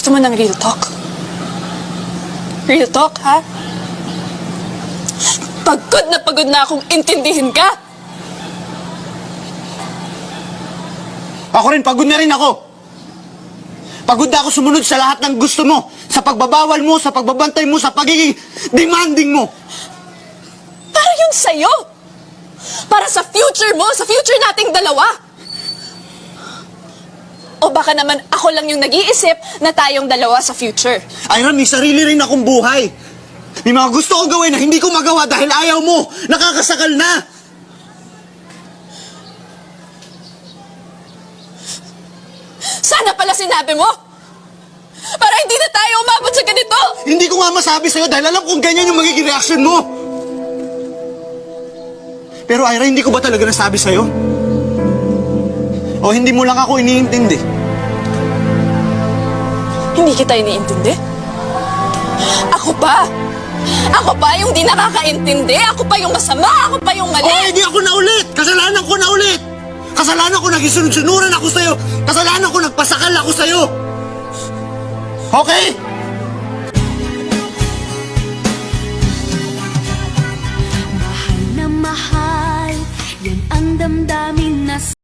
Gusto mo ng real talk? Real talk, ha? Pagod na akong intindihin ka! Ako rin, pagod na rin ako. Pagod na ako sumunod sa lahat ng gusto mo. Sa pagbabawal mo, sa pagbabantay mo, sa pagiging demanding mo. Para yun sa'yo! Para sa future mo, sa future nating dalawa! O baka naman ako lang yung nag-iisip na tayong dalawa sa future. Ira, may sarili rin akong buhay. May mga gusto kong gawin na hindi ko magawa dahil ayaw mo. Nakakasakal na. Sana pala sinabi mo! Para hindi na tayo umabot sa ganito! Hindi ko nga masabi sa'yo dahil alam kong ganyan yung magiging reaction mo. Pero Ira, hindi ko ba talaga nasabi sa'yo? O hindi mo lang ako iniintindi? Hindi kita iniintindi? Ako pa! Ako pa yung di nakakaintindi! Ako pa yung masama! Ako pa yung mali! Oh, hindi ako na ulit! Kasalanan ko na ulit! Kasalanan ko naging sunod-sunuran ako sa'yo! Kasalanan ko nagpasakal ako sa'yo! Okay?